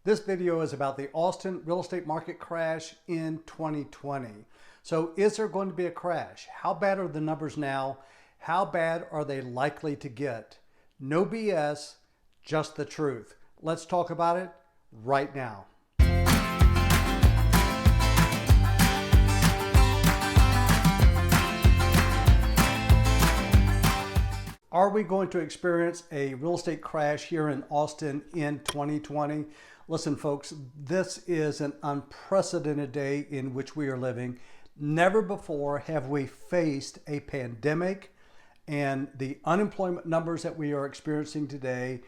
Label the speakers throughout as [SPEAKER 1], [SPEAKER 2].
[SPEAKER 1] This video is about the Austin real estate market crash in 2020. So is there going to be a crash? How bad are the numbers now? How bad are they likely to get? No BS, just the truth. Let's talk about it right now. Are we going to experience a real estate crash here in Austin in 2020? Listen, folks, this is an unprecedented day in which we are living. Never before have we faced a pandemic and the unemployment numbers that we are experiencing today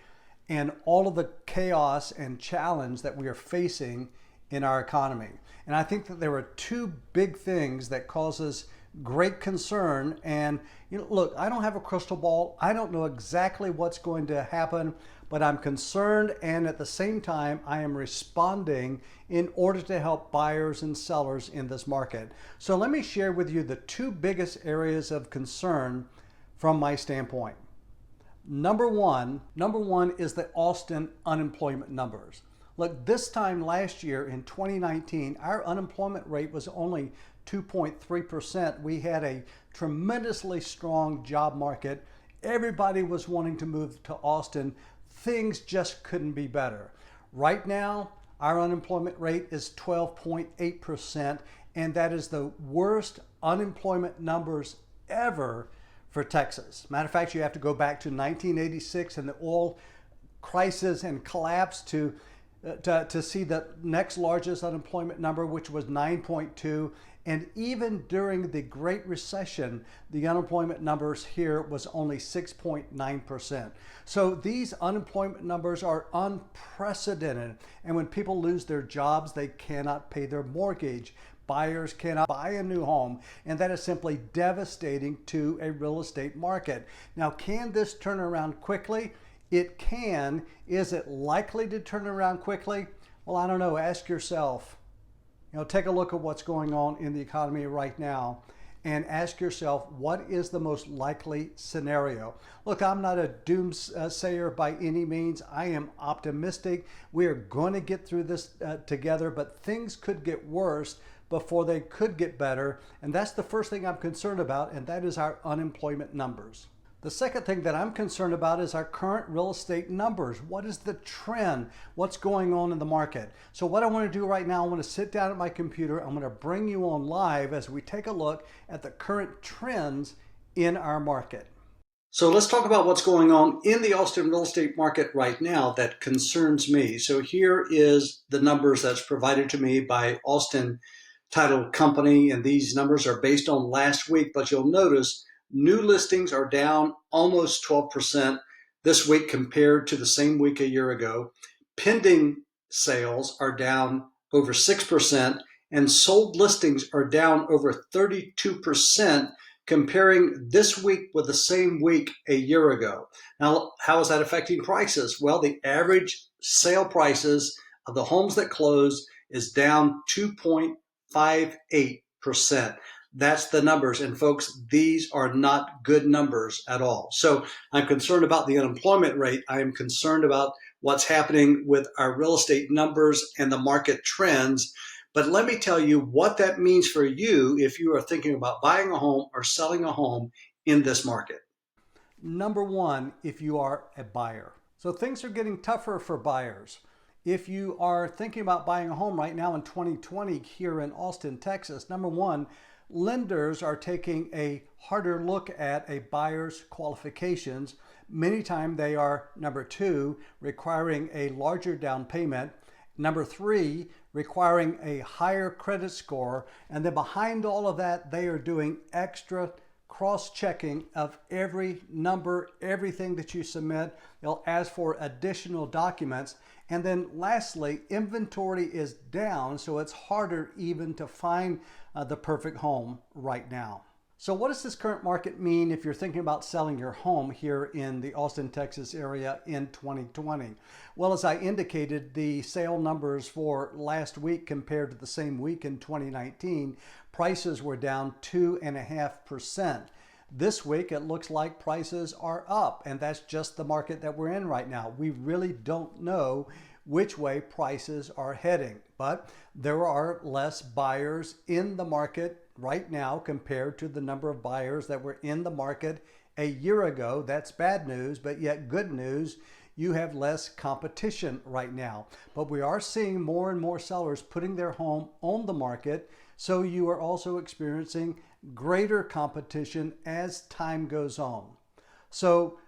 [SPEAKER 1] and all of the chaos and challenge that we are facing in our economy. And I think that there are two big things that cause us great concern. And look, I don't have a crystal ball. I don't know exactly what's going to happen, but I'm concerned, and at the same time I am responding in order to help buyers and sellers in this market. So let me share with you the two biggest areas of concern from my standpoint. Number one is the Austin unemployment numbers. Look, this time last year in 2019, our unemployment rate was only 2.3%. We had a tremendously strong job market. Everybody was wanting to move to Austin. Things just couldn't be better. Right now, our unemployment rate is 12.8%, and that is the worst unemployment numbers ever for Texas. Matter of fact, you have to go back to 1986 and the oil crisis and collapse to see the next largest unemployment number, which was 9.2. And even during the Great Recession, the unemployment numbers here was only 6.9%. So these unemployment numbers are unprecedented. And when people lose their jobs, they cannot pay their mortgage. Buyers cannot buy a new home. And that is simply devastating to a real estate market. Now, can this turn around quickly? It can. Is it likely to turn around quickly? Well, I don't know. Ask yourself. Take a look at what's going on in the economy right now and ask yourself, what is the most likely scenario? Look, I'm not a doomsayer by any means. I am optimistic. We are going to get through this together, but things could get worse before they could get better. And that's the first thing I'm concerned about, and that is our unemployment numbers. The second thing that I'm concerned about is our current real estate numbers. What is the trend? What's going on in the market? So what I want to do right now, I want to sit down at my computer. I'm going to bring you on live as we take a look at the current trends in our market. So let's talk about what's going on in the Austin real estate market right now that concerns me. So here is the numbers that's provided to me by Austin Title Company, and these numbers are based on last week, but you'll notice new listings are down almost 12% this week compared to the same week a year ago. Pending sales are down over 6%, and sold listings are down over 32% comparing this week with the same week a year ago. Now, how is that affecting prices? Well, the average sale prices of the homes that closed is down 2.58%. That's the numbers. And folks, these are not good numbers at all. So I'm concerned about the unemployment rate. I am concerned about what's happening with our real estate numbers and the market trends. But let me tell you what that means for you if you are thinking about buying a home or selling a home in this market. Number one, if you are a buyer. So things are getting tougher for buyers. If you are thinking about buying a home right now in 2020 here in Austin, Texas, number one, lenders are taking a harder look at a buyer's qualifications. Many times they are, number two, requiring a larger down payment. Number three, requiring a higher credit score. And then behind all of that, they are doing extra cross-checking of every number, everything that you submit. They'll ask for additional documents. And then lastly, inventory is down, so it's harder even to find the perfect home right now. So what does this current market mean if you're thinking about selling your home here in the Austin, Texas area in 2020? Well, as I indicated, the sale numbers for last week compared to the same week in 2019, prices were down 2.5%. This week, it looks like prices are up, and that's just the market that we're in right now. We really don't know which way prices are heading. But there are less buyers in the market right now compared to the number of buyers that were in the market a year ago. That's bad news, but yet good news. You have less competition right now. But we are seeing more and more sellers putting their home on the market. So you are also experiencing greater competition as time goes on. So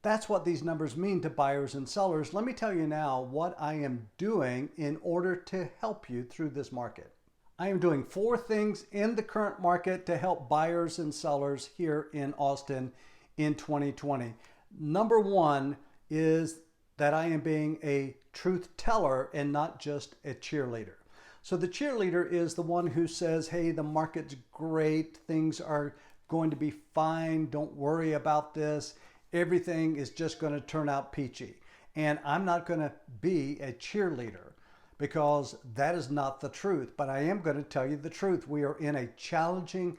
[SPEAKER 1] that's what these numbers mean to buyers and sellers. Let me tell you now what I am doing in order to help you through this market. I am doing 4 things in the current market to help buyers and sellers here in Austin in 2020. Number 1 is that I am being a truth teller and not just a cheerleader. So the cheerleader is the one who says, hey, the market's great, things are going to be fine, don't worry about this, everything is just going to turn out peachy. And I'm not going to be a cheerleader because that is not the truth, but I am going to tell you the truth. We are in a challenging,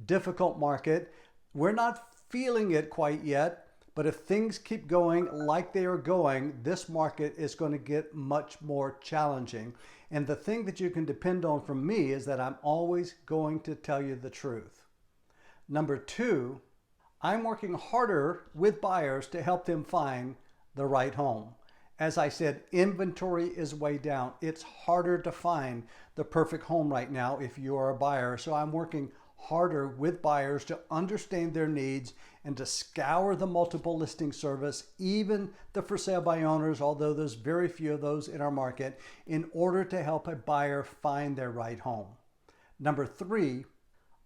[SPEAKER 1] difficult market. We're not feeling it quite yet, but if things keep going like they are going, this market is going to get much more challenging. And the thing that you can depend on from me is that I'm always going to tell you the truth. Number 2, I'm working harder with buyers to help them find the right home. As I said, inventory is way down. It's harder to find the perfect home right now if you are a buyer. So I'm working harder with buyers to understand their needs and to scour the multiple listing service, even the for sale by owners, although there's very few of those in our market, in order to help a buyer find their right home. Number 3,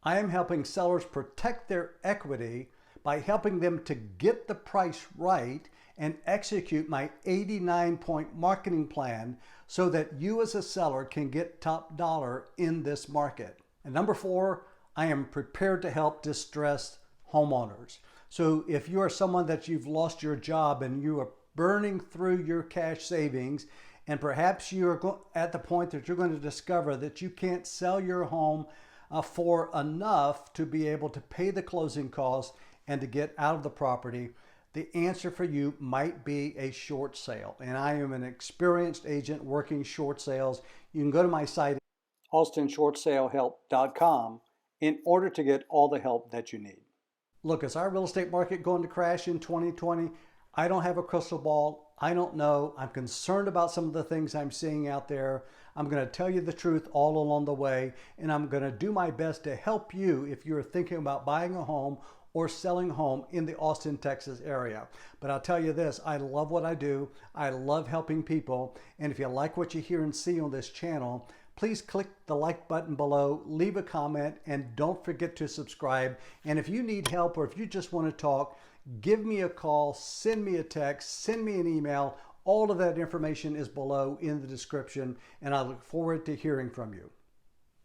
[SPEAKER 1] I am helping sellers protect their equity by helping them to get the price right and execute my 89-point marketing plan so that you as a seller can get top dollar in this market. And number 4, I am prepared to help distressed homeowners. So if you are someone that you've lost your job and you are burning through your cash savings, and perhaps you're at the point that you're going to discover that you can't sell your home for enough to be able to pay the closing costs and to get out of the property, the answer for you might be a short sale. And I am an experienced agent working short sales. You can go to my site, austinshortsalehelp.com, in order to get all the help that you need. Look, is our real estate market going to crash in 2020? I don't have a crystal ball. I don't know. I'm concerned about some of the things I'm seeing out there. I'm going to tell you the truth all along the way, and I'm going to do my best to help you if you're thinking about buying a home or selling a home in the Austin, Texas area. But I'll tell you this, I love what I do. I love helping people. And if you like what you hear and see on this channel, please click the like button below, leave a comment, and don't forget to subscribe. And if you need help or if you just want to talk, give me a call, send me a text, send me an email. All of that information is below in the description, and I look forward to hearing from you.